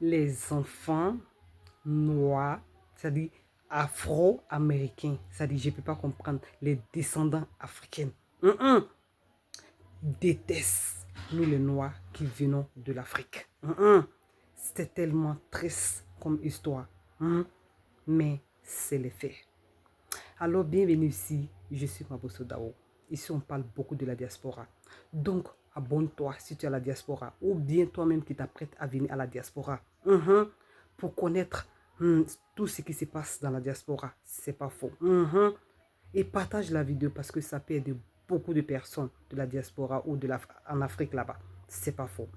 les enfants noirs, c'est-à-dire afro-américains, c'est-à-dire je ne peux pas comprendre, les descendants africains, détestent nous les noirs qui venons de l'Afrique. C'était tellement triste comme histoire, mais c'est les faits. Alors bienvenue ici, je suis Mabosso Dao. Ici on parle beaucoup de la diaspora. Donc abonne-toi si tu es à la diaspora ou bien toi-même qui t'apprêtes à venir à la diaspora pour connaître tout ce qui se passe dans la diaspora. C'est pas faux. Et partage la vidéo parce que ça peut aider beaucoup de personnes de la diaspora ou en Afrique là-bas. C'est pas faux.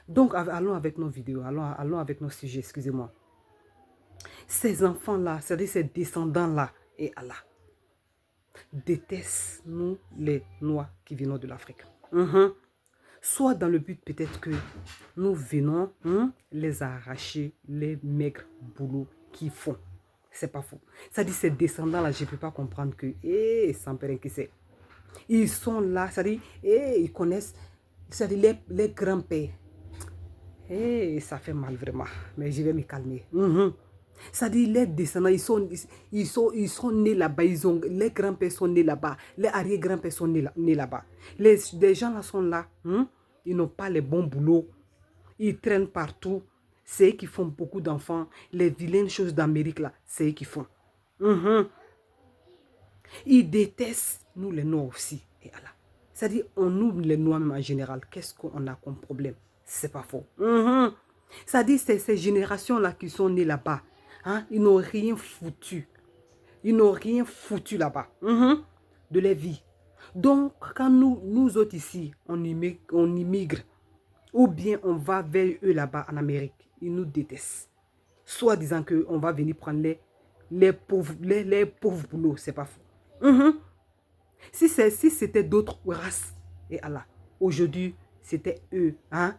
Donc allons avec nos vidéos, allons avec nos sujets, excusez-moi. Ces enfants-là, c'est-à-dire ces descendants-là, et Allah, détestent nous les Noirs qui venons de l'Afrique. Soit dans le but peut-être que nous venons les arracher les maigres boulots qu'ils font. C'est pas faux. C'est-à-dire ces descendants-là, je ne peux pas comprendre que, sans père qui c'est. Ils sont là, c'est-à-dire, ils connaissent, c'est-à-dire les grands-pères. Ça fait mal vraiment, mais je vais me calmer. C'est-à-dire les descendants, ils sont nés là-bas, les grands-pères sont nés là-bas, les arrière-grands-pères sont nés là-bas. Les gens là sont là, ils n'ont pas les bons boulots, ils traînent partout, c'est eux qui font beaucoup d'enfants, les vilaines choses d'Amérique là, c'est eux qui font. Ils détestent nous les Noirs aussi, et Allah. C'est-à-dire, nous les Noirs même en général, qu'est-ce qu'on a comme problème? C'est pas faux. C'est-à-dire, ces générations-là qui sont nées là-bas, ils n'ont rien foutu. Ils n'ont rien foutu là-bas de leur vie. Donc, quand nous autres ici, on immigre, ou bien on va vers eux là-bas en Amérique, ils nous détestent. Soit disant qu'on va venir prendre les pauvres boulots, c'est pas faux. Si c'était d'autres races, et Allah, aujourd'hui, c'était eux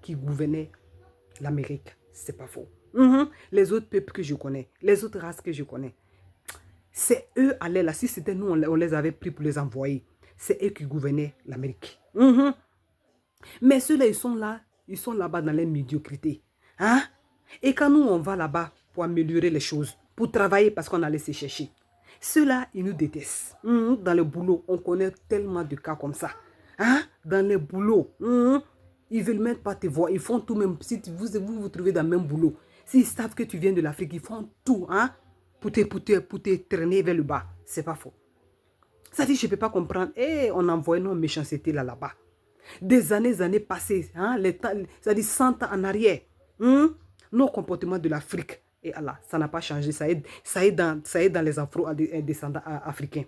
qui gouvernaient l'Amérique. C'est pas faux. Les autres peuples que je connais, les autres races que je connais, c'est eux allaient là. Si c'était nous, on les avait pris pour les envoyer. C'est eux qui gouvernaient l'Amérique. Mais ceux-là, ils sont là-bas dans les médiocrités. Et quand nous, on va là-bas pour améliorer les choses, pour travailler parce qu'on allait se chercher, ceux-là, ils nous détestent. Dans le boulot, on connaît tellement de cas comme ça. Dans le boulot, ils ne veulent même pas te voir. Ils font tout même. Si vous trouvez dans le même boulot, s'ils savent que tu viens de l'Afrique, ils font tout pour te traîner vers le bas. C'est pas faux. Ça dit, je ne peux pas comprendre. On envoie nos méchancetés là-bas. Des années passées, ça dit 100 ans en arrière. Nos comportements de l'Afrique, et Allah, ça n'a pas changé. Ça aide dans les afro-descendants africains.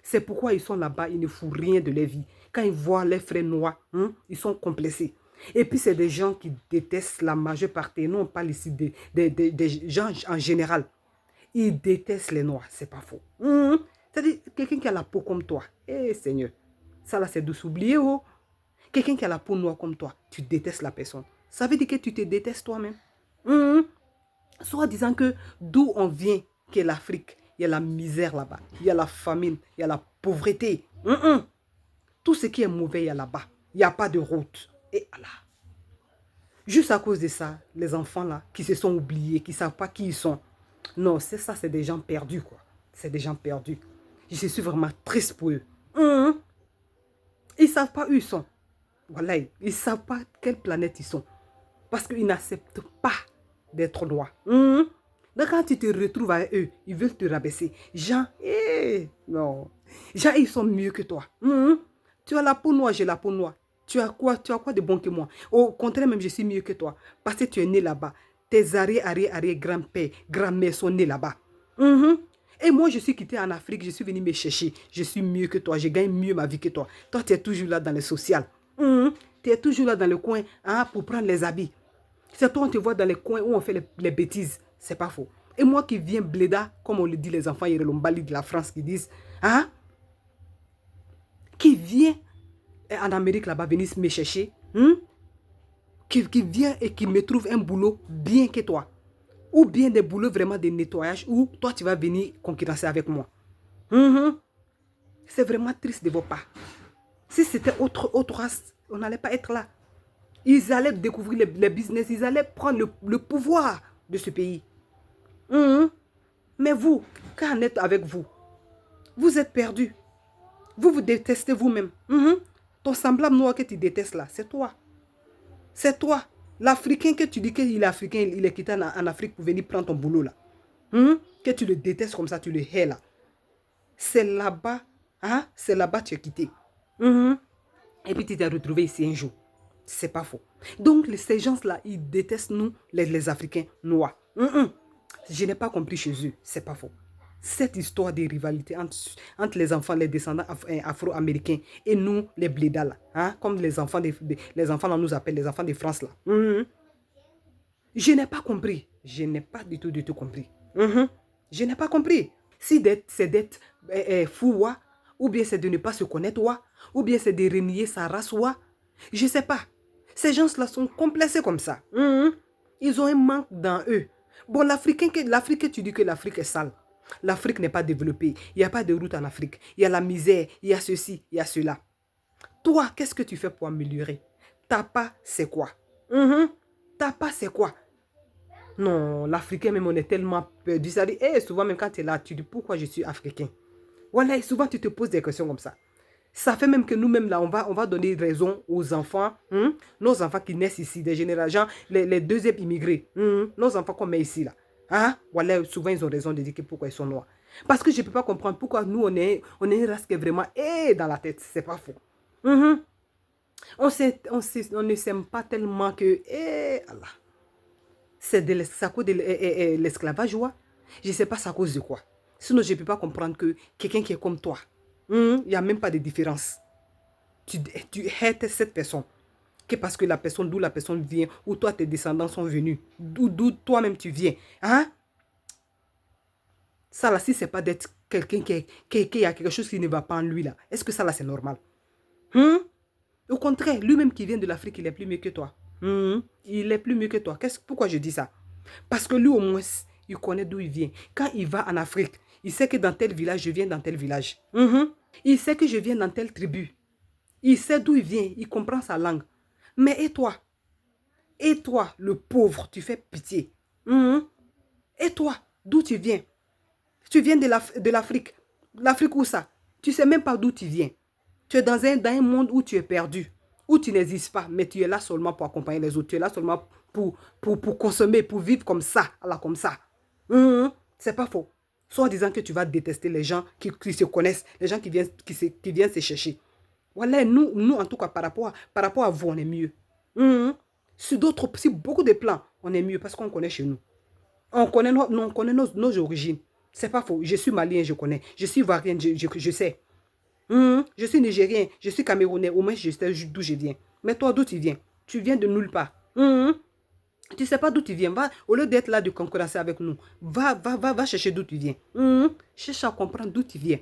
C'est pourquoi ils sont là-bas, ils ne font rien de leur vie. Quand ils voient les frères noirs, ils sont complexés. Et puis c'est des gens qui détestent la majeure partie. Nous, on parle ici des gens en général. Ils détestent les noirs, c'est pas faux. C'est-à-dire, quelqu'un qui a la peau comme toi, Seigneur, ça là c'est de s'oublier. Quelqu'un qui a la peau noire comme toi, tu détestes la personne. Ça veut dire que tu te détestes toi-même. Soit disant que d'où on vient, qui est l'Afrique, il y a la misère là-bas, il y a la famine, il y a la pauvreté. Tout ce qui est mauvais, il y a là-bas. Il n'y a pas de route. Et Allah. Juste à cause de ça, les enfants là, qui se sont oubliés, qui ne savent pas qui ils sont. Non, c'est ça, c'est des gens perdus, quoi. C'est des gens perdus. Je suis vraiment triste pour eux. Ils ne savent pas où ils sont. Voilà, ils ne savent pas quelle planète ils sont. Parce qu'ils n'acceptent pas d'être noirs. Donc quand tu te retrouves avec eux, ils veulent te rabaisser. Jean, non. Jean, ils sont mieux que toi. Tu as la peau noire, j'ai la peau noire. Tu as quoi de bon que moi? Au contraire, même je suis mieux que toi. Parce que tu es né là-bas. Tes arrière-grand-père, grand-mère sont nés là-bas. Et moi, je suis quitté en Afrique, je suis venu me chercher. Je suis mieux que toi, je gagne mieux ma vie que toi. Toi, tu es toujours là dans le social. Tu es toujours là dans le coin pour prendre les habits. C'est toi, on te voit dans les coins où on fait les bêtises. C'est pas faux. Et moi qui viens bléda, comme on le dit les enfants Yerelombali de la France qui disent, qui vient en Amérique là-bas venir me chercher, qui vient et qui me trouve un boulot bien que toi. Ou bien des boulots vraiment de nettoyage où toi tu vas venir concurrencer avec moi. C'est vraiment triste de vos pas. Si c'était autre race, on n'allait pas être là. Ils allaient découvrir les business, ils allaient prendre le pouvoir de ce pays. Mhm. Mais vous, qu'en est avec vous? Vous êtes perdus. Vous vous détestez vous-même. Mhm. Ton semblable noir que tu détestes là, c'est toi. C'est toi. L'Africain que tu dis qu'il est africain, il est quitté en Afrique pour venir prendre ton boulot là. Que tu le détestes comme ça, tu le hais là. C'est là-bas, hein? C'est là-bas que tu es quitté. Et puis tu t'es retrouvé ici un jour. C'est pas faux. Donc ces gens-là, ils détestent nous, les Africains noirs. Je n'ai pas compris chez eux. C'est pas faux. Cette histoire de rivalité entre les enfants, les descendants afro-américains et nous, les blédas là, hein, comme les enfants, les enfants là nous appellent, les enfants de France là. Je n'ai pas compris. Je n'ai pas du tout compris. Je n'ai pas compris. Si c'est d'être fou, ou bien c'est de ne pas se connaître, ou bien c'est de renier sa race, je ne sais pas. Ces gens-là sont complexés comme ça. Ils ont un manque dans eux. Bon, l'Afrique, tu dis que l'Afrique est sale. L'Afrique n'est pas développée. Il n'y a pas de route en Afrique. Il y a la misère, il y a ceci, il y a cela. Toi, qu'est-ce que tu fais pour améliorer? T'as pas, c'est quoi? T'as pas, c'est quoi? Non, l'Africain même, on est tellement perdu. Ça dit, souvent même quand tu es là, tu dis pourquoi je suis africain? Voilà, souvent tu te poses des questions comme ça. Ça fait même que nous-mêmes, là, on va donner raison aux enfants, nos enfants qui naissent ici, des générations, les deuxièmes immigrés, nos enfants qu'on met ici, là. Hein? Voilà, souvent ils ont raison de dire que pourquoi ils sont noirs. Parce que je ne peux pas comprendre pourquoi nous, on est une race qui est vraiment dans la tête. C'est pas faux. On ne s'aime pas tellement que, Allah. C'est à cause de l'esclavage, je ne sais pas c'est à cause de quoi. Sinon, je ne peux pas comprendre que quelqu'un qui est comme toi, il n'y a même pas de différence. Tu haites cette personne. Que parce que la personne, d'où la personne vient, ou toi, tes descendants sont venus, d'où toi-même tu viens. Hein? Ça là, si ce n'est pas d'être quelqu'un qui a quelque chose qui ne va pas en lui là, est-ce que ça là, c'est normal? Au contraire, lui-même qui vient de l'Afrique, il est plus mieux que toi. Il est plus mieux que toi. Pourquoi je dis ça? Parce que lui, au moins, il connaît d'où il vient. Quand il va en Afrique, il sait que dans tel village, je viens dans tel village. Il sait que je viens dans telle tribu. Il sait d'où il vient. Il comprend sa langue. Mais et toi? Et toi, le pauvre, tu fais pitié. Et toi, d'où tu viens? Tu viens de l'Afrique. L'Afrique où ça? Tu ne sais même pas d'où tu viens. Tu es dans un monde où tu es perdu, où tu n'existes pas, mais tu es là seulement pour accompagner les autres. Tu es là seulement pour consommer, pour vivre comme ça, comme ça. C'est pas faux. Soit en disant que tu vas détester les gens qui se connaissent, les gens qui viennent se chercher. Voilà, nous en tout cas, par rapport à vous, on est mieux. Sur beaucoup de plans, on est mieux parce qu'on connaît chez nous. On connaît nos origines. C'est pas faux. Je suis malien, je connais. Je suis ivoirien, je sais. Je suis nigérien, je suis camerounais, au moins je sais d'où je viens. Mais toi, d'où tu viens? Tu viens de nulle part. Tu ne sais pas d'où tu viens. Au lieu d'être là de concurrencer avec nous, va chercher d'où tu viens. Cherche à comprendre d'où tu viens.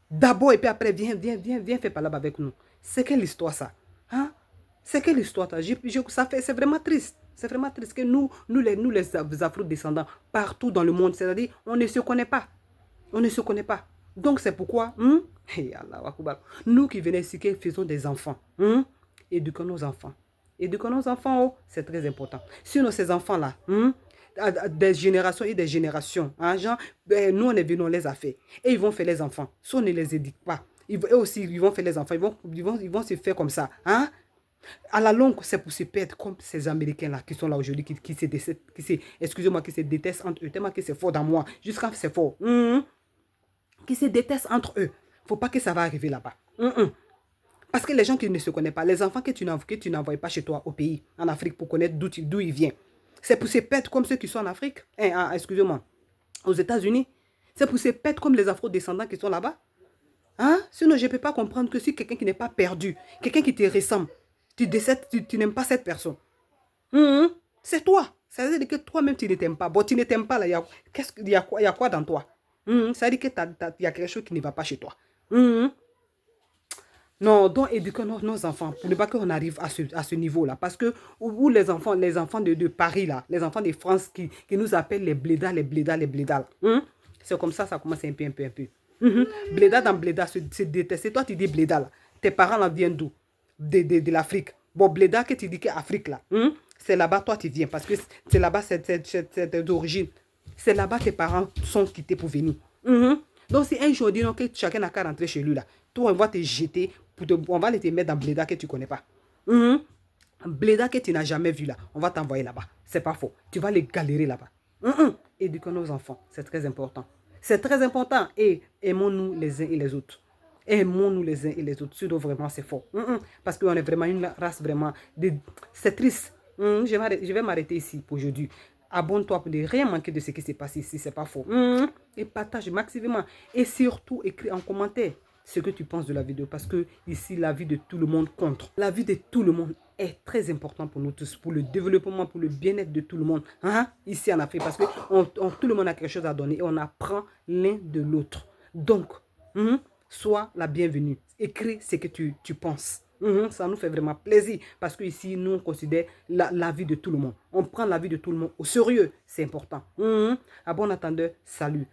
D'abord et puis après, viens faire parler avec nous. C'est quelle histoire ça? Hein? C'est quelle histoire ça? C'est vraiment triste. C'est vraiment triste que nous les afro-descendants, partout dans le monde, c'est-à-dire, on ne se connaît pas. On ne se connaît pas. Donc c'est pourquoi, nous qui venons ici, qui faisons des enfants, éduquons nos enfants. Éduquons nos enfants, c'est très important. Sinon, ces enfants-là, des générations et des générations, genre, nous on est venus, on les a fait. Et ils vont faire les enfants. Si on ne les éduque pas, eux aussi, ils vont faire les enfants. Ils vont se faire comme ça. Hein? À la longue, c'est pour se perdre comme ces Américains-là qui sont là aujourd'hui, qui se détestent entre eux, tellement que c'est fort dans moi, jusqu'à c'est fort. Qui se détestent entre eux. Il ne faut pas que ça va arriver là-bas. Parce que les gens qui ne se connaissent pas, les enfants que tu n'envoies pas chez toi au pays, en Afrique, pour connaître d'où ils viennent, c'est pour se perdre comme ceux qui sont en Afrique, excusez-moi, aux États-Unis. C'est pour se perdre comme les afro-descendants qui sont là-bas. Sinon, je ne peux pas comprendre que si quelqu'un qui n'est pas perdu, quelqu'un qui te ressemble, tu n'aimes pas cette personne. C'est toi. Ça veut dire que toi-même, tu ne t'aimes pas. Bon, tu ne t'aimes pas, là. Il y a quoi dans toi? Ça veut dire qu'il y a quelque chose qui ne va pas chez toi. Non, donc éduquons nos enfants pour ne pas qu'on arrive à ce niveau-là. Parce que où les enfants de Paris, là, les enfants de France qui nous appellent les blédas. C'est comme ça commence un peu. Bléda dans bléda, se détester. Toi, tu dis bléda, là. Tes parents là viennent d'où? De l'Afrique. Bon, Bleda, que tu dis que Afrique, là, c'est là-bas, toi, tu viens. Parce que c'est là-bas, c'est d'origine. C'est là-bas tes parents sont quittés pour venir. Donc, si un jour, disons que chacun n'a qu'à rentrer chez lui, là, toi, on va te jeter, on va te mettre dans Bleda que tu ne connais pas. Bleda que tu n'as jamais vu, là, on va t'envoyer là-bas. C'est pas faux. Tu vas les galérer là-bas. Éduquons nos enfants, c'est très important. C'est très important. Et aimons-nous les uns et les autres. Aimons-nous les uns et les autres. Sinon, vraiment, c'est fort. Parce qu'on est vraiment une race vraiment... C'est triste. Je vais m'arrêter ici pour aujourd'hui. Abonne-toi pour ne rien manquer de ce qui s'est passé ici. C'est pas faux. Et partage maximum. Et surtout, écris en commentaire ce que tu penses de la vidéo. Parce que ici, la vie de tout le monde compte. La vie de tout le monde est très important pour nous tous, pour le développement, pour le bien-être de tout le monde, ici en Afrique, parce que tout le monde a quelque chose à donner et on apprend l'un de l'autre. Donc, sois la bienvenue. Écris ce que tu penses. Ça nous fait vraiment plaisir, parce que ici, nous, on considère la vie de tout le monde. On prend la vie de tout le monde au sérieux, c'est important. À bon entendeur, salut.